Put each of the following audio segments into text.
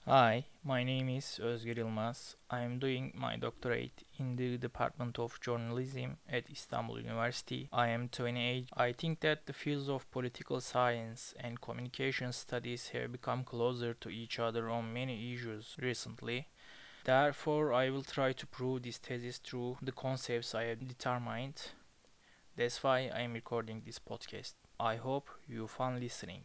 Hi, my name is Özgür Yılmaz. I am doing my doctorate in the Department of Journalism at Istanbul University. I am 28. I think that the fields of political science and communication studies have become closer to each other on many issues recently. Therefore, I will try to prove this thesis through the concepts I have determined. That's why I am recording this podcast. I hope you find listening.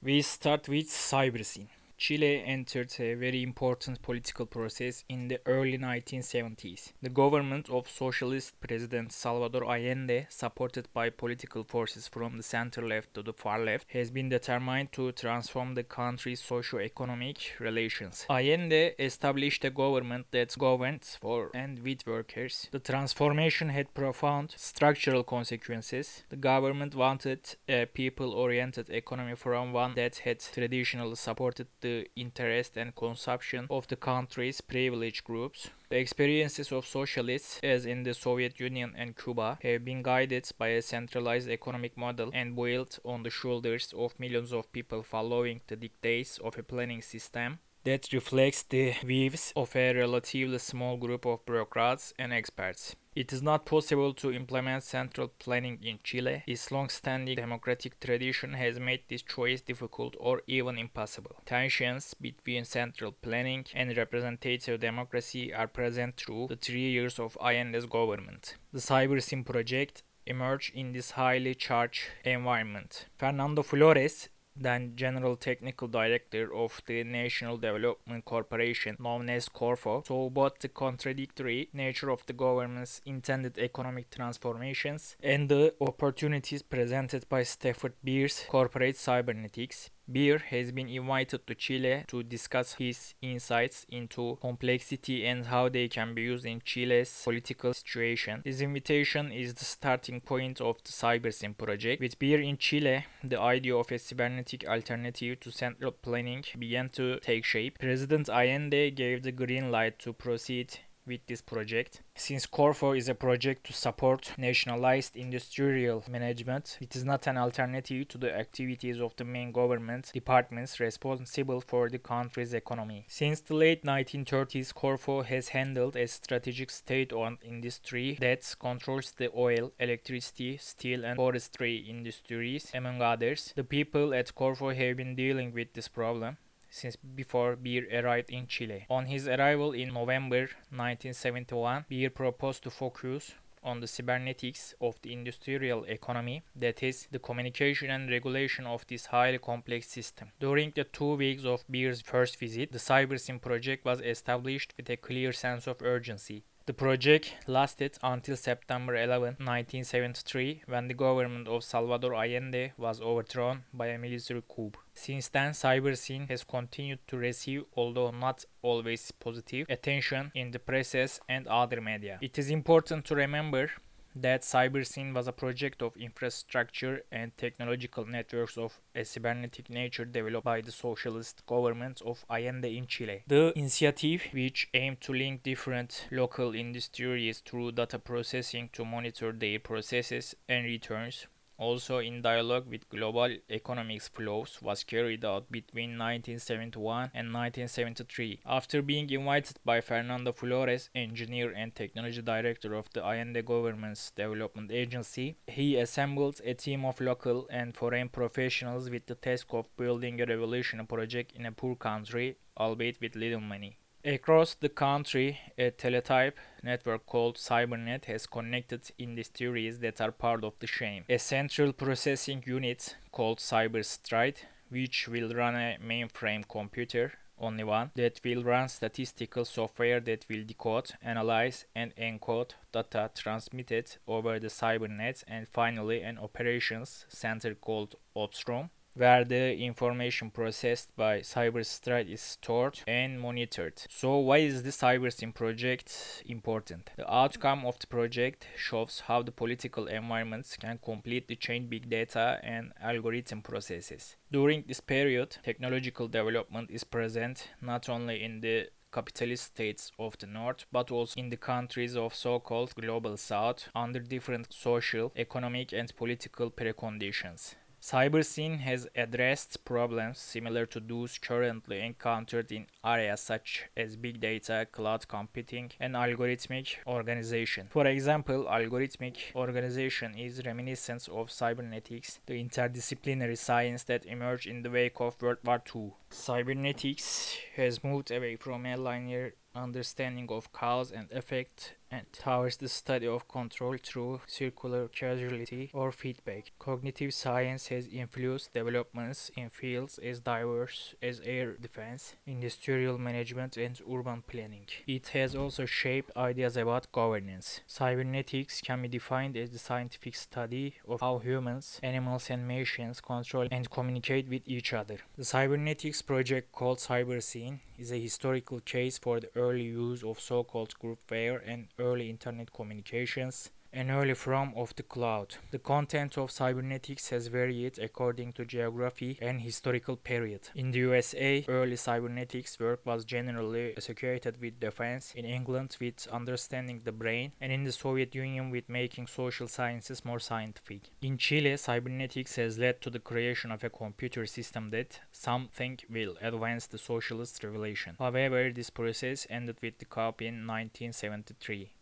We start with Cybersyn. Chile entered a very important political process in the early 1970s. The government of Socialist President Salvador Allende, supported by political forces from the center left to the far left, has been determined to transform the country's socio-economic relations. Allende established a government that governed for and with workers. The transformation had profound structural consequences. The government wanted a people-oriented economy from one that had traditionally supported the interest and consumption of the country's privileged groups. The experiences of socialists, as in the Soviet Union and Cuba, have been guided by a centralized economic model and built on the shoulders of millions of people following the dictates of a planning system that reflects the views of a relatively small group of bureaucrats and experts. It is not possible to implement central planning in Chile. Its long-standing democratic tradition has made this choice difficult or even impossible. Tensions between central planning and representative democracy are present through the 3 years of Allende's government. The Cybersyn project emerged in this highly charged environment. Fernando Flores, then General Technical Director of the National Development Corporation, known as Corfo, saw both the contradictory nature of the government's intended economic transformations and the opportunities presented by Stafford Beer's corporate cybernetics. Beer has been invited to Chile to discuss his insights into complexity and how they can be used in Chile's political situation. This invitation is the starting point of the Cybersyn project. With Beer in Chile, the idea of a cybernetic alternative to central planning began to take shape. President Allende gave the green light to proceed with this project. Since Corfo is a project to support nationalized industrial management, it is not an alternative to the activities of the main government departments responsible for the country's economy. Since the late 1930s, Corfo has handled a strategic state-owned industry that controls the oil, electricity, steel, and forestry industries, among others. The people at Corfo have been dealing with this problem since before Beer arrived in Chile. On his arrival in November 1971, Beer proposed to focus on the cybernetics of the industrial economy, that is, the communication and regulation of this highly complex system. During the 2 weeks of Beer's first visit, the Cybersyn project was established with a clear sense of urgency. The project lasted until September 11, 1973, when the government of Salvador Allende was overthrown by a military coup. Since then, Cybersyn has continued to receive, although not always positive, attention in the presses and other media. It is important to remember that Cybersyn was a project of infrastructure and technological networks of a cybernetic nature developed by the socialist government of Allende in Chile. The initiative, which aimed to link different local industries through data processing to monitor their processes and returns, also in dialogue with global economics flows, was carried out between 1971 and 1973. After being invited by Fernando Flores, engineer and technology director of the Allende government's development agency, he assembled a team of local and foreign professionals with the task of building a revolutionary project in a poor country, albeit with little money. Across the country, a teletype network called Cybernet has connected industries that are part of the chain. A central processing unit called Cyberstride, which will run a mainframe computer, only one, that will run statistical software that will decode, analyze, and encode data transmitted over the cybernet, and finally an operations center called Opsroom, where the information processed by Cyberstride is stored and monitored. So why is the Cybersyn project important? The outcome of the project shows how the political environments can completely change big data and algorithm processes. During this period, technological development is present not only in the capitalist states of the North, but also in the countries of so-called Global South under different social, economic, and political preconditions. Cybersyn has addressed problems similar to those currently encountered in areas such as big data, cloud computing, and algorithmic organization. For example, algorithmic organization is reminiscent of cybernetics, the interdisciplinary science that emerged in the wake of World War II. Cybernetics has moved away from a linear understanding of cause and effect and towards the study of control through circular causality or feedback. Cognitive science has influenced developments in fields as diverse as air defense, industrial management, and urban planning. It has also shaped ideas about governance. Cybernetics can be defined as the scientific study of how humans, animals, and machines control and communicate with each other. The cybernetics project called Cybersyn is a historical case for the early use of so-called groupware and early internet communications, an early form of the cloud. The content of cybernetics has varied according to geography and historical period. In the USA, early cybernetics work was generally associated with defense, in England with understanding the brain, and in the Soviet Union with making social sciences more scientific. In Chile, cybernetics has led to the creation of a computer system that some think will advance the socialist revolution. However, this process ended with the coup in 1973.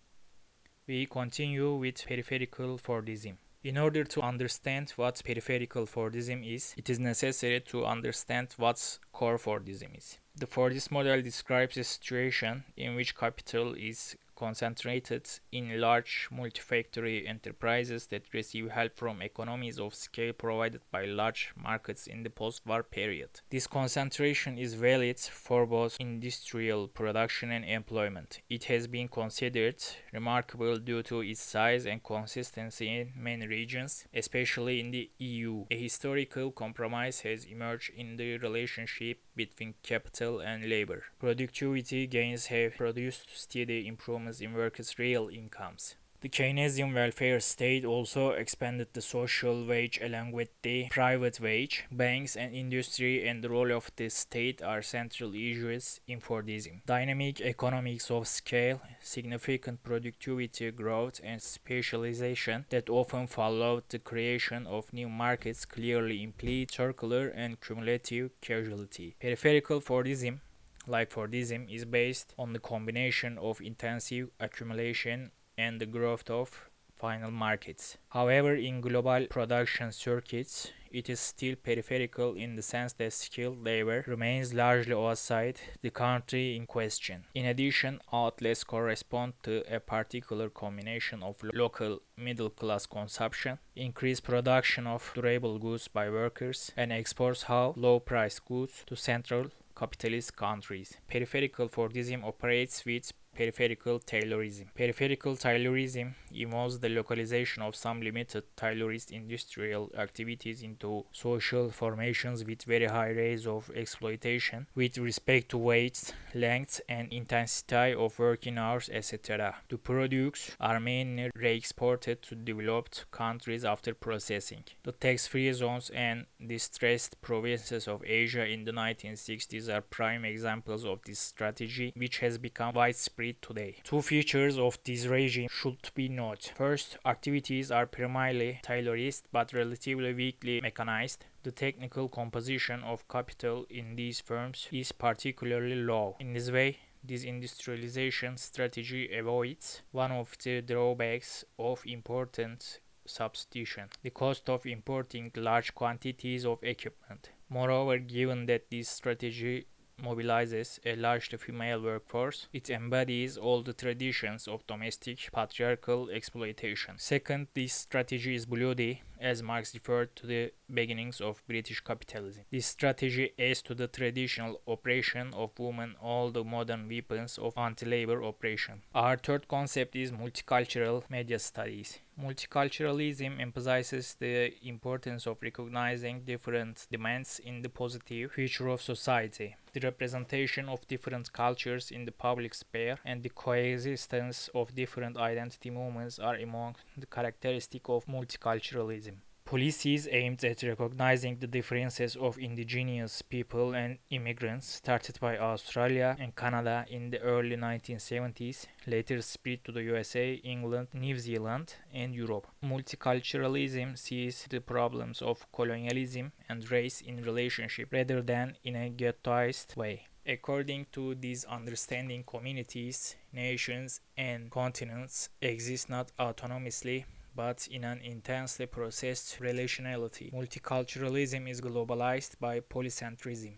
We continue with Peripherical Fordism. In order to understand what Peripherical Fordism is, it is necessary to understand what core Fordism is. The Fordist model describes a situation in which capital is concentrated in large multifactory enterprises that receive help from economies of scale provided by large markets in the post-war period. This concentration is valid for both industrial production and employment. It has been considered remarkable due to its size and consistency in many regions, especially in the EU. A historical compromise has emerged in the relationship between capital and labor. Productivity gains have produced steady improvements in workers' real incomes. The Keynesian welfare state also expanded the social wage along with the private wage. Banks and industry and the role of the state are central issues in Fordism. Dynamic economics of scale, significant productivity growth, and specialization that often followed the creation of new markets clearly impede circular and cumulative causality. Peripherical Fordism, like Fordism, is based on the combination of intensive accumulation and the growth of final markets. However, in global production circuits, it is still peripherical in the sense that skilled labor remains largely outside the country in question. In addition, outlets correspond to a particular combination of local middle-class consumption, increased production of durable goods by workers, and exports of low-priced goods to central capitalist countries. Peripherical Fordism operates with Peripherical Taylorism. Peripherical Taylorism involves the localization of some limited Taylorist industrial activities into social formations with very high rates of exploitation with respect to weights, lengths, and intensity of working hours, etc. The products are mainly re-exported to developed countries after processing. The tax-free zones and distressed provinces of Asia in the 1960s are prime examples of this strategy, which has become widespread today. Two features of this regime should be noted. First, activities are primarily Taylorist but relatively weakly mechanized. The technical composition of capital in these firms is particularly low. In this way, this industrialization strategy avoids one of the drawbacks of important substitution, the cost of importing large quantities of equipment. Moreover, given that this strategy mobilizes a largely female workforce, it embodies all the traditions of domestic patriarchal exploitation. Second, this strategy is bloody, as Marx referred to the beginnings of British capitalism. This strategy adds to the traditional oppression of women all the modern weapons of anti-labor oppression. Our third concept is multicultural media studies. Multiculturalism emphasizes the importance of recognizing different demands in the positive future of society. The representation of different cultures in the public sphere and the coexistence of different identity movements are among the characteristics of multiculturalism. Policies aimed at recognizing the differences of indigenous people and immigrants started by Australia and Canada in the early 1970s, later spread to the USA, England, New Zealand, and Europe. Multiculturalism sees the problems of colonialism and race in relationship rather than in a ghettoized way. According to this understanding, communities, nations, and continents exist not autonomously but in an intensely processed relationality. Multiculturalism is globalized by polycentrism.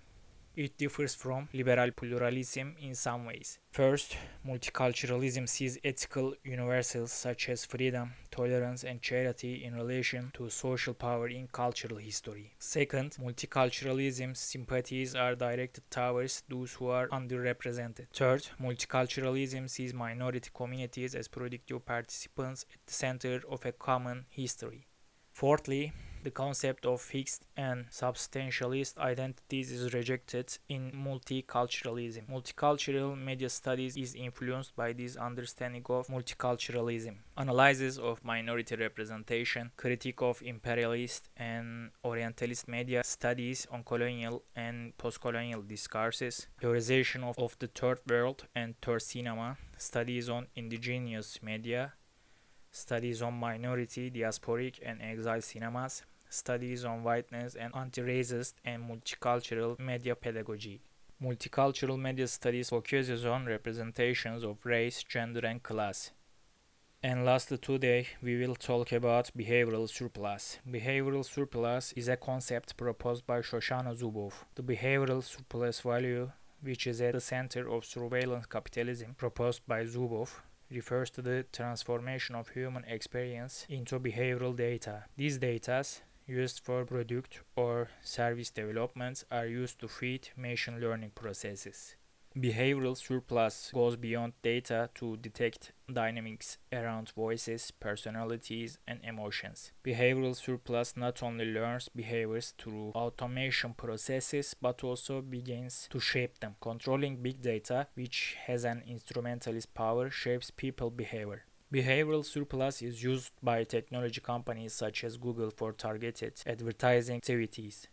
It differs from liberal pluralism in some ways. First, multiculturalism sees ethical universals such as freedom, tolerance, and charity in relation to social power in cultural history. Second, multiculturalism's sympathies are directed towards those who are underrepresented. Third, multiculturalism sees minority communities as productive participants at the center of a common history. Fourthly, the concept of fixed and substantialist identities is rejected in multiculturalism. Multicultural media studies is influenced by this understanding of multiculturalism. Analysis of minority representation, critique of imperialist and orientalist media, studies on colonial and post-colonial discourses, theorization of the third world and third cinema, studies on indigenous media, studies on minority, diasporic, and exile cinemas, studies on whiteness and anti-racist and multicultural media pedagogy. Multicultural media studies focuses on representations of race, gender, and class. And lastly, today we will talk about behavioral surplus. Behavioral surplus is a concept proposed by Shoshana Zuboff. The behavioral surplus value, which is at the center of surveillance capitalism proposed by Zuboff, refers to the transformation of human experience into behavioral data. These data, used for product or service developments, are used to feed machine learning processes. Behavioral surplus goes beyond data to detect dynamics around voices, personalities, and emotions. Behavioral surplus not only learns behaviors through automation processes but also begins to shape them. Controlling big data, which has an instrumentalist power, shapes people behavior. Behavioral surplus is used by technology companies such as Google for targeted advertising activities.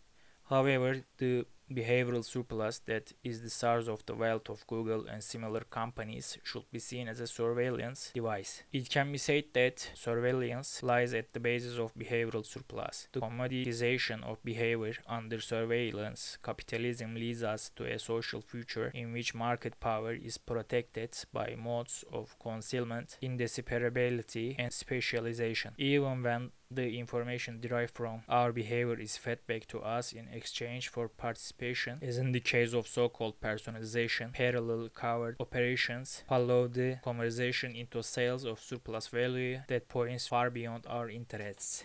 However, the behavioral surplus that is the source of the wealth of Google and similar companies should be seen as a surveillance device. It can be said that surveillance lies at the basis of behavioral surplus. The commoditization of behavior under surveillance capitalism leads us to a social future in which market power is protected by modes of concealment, indecipherability, and specialization. Even when the information derived from our behavior is fed back to us in exchange for participation, as in the case of so-called personalization, parallel covert operations follow the conversation into sales of surplus value that points far beyond our interests.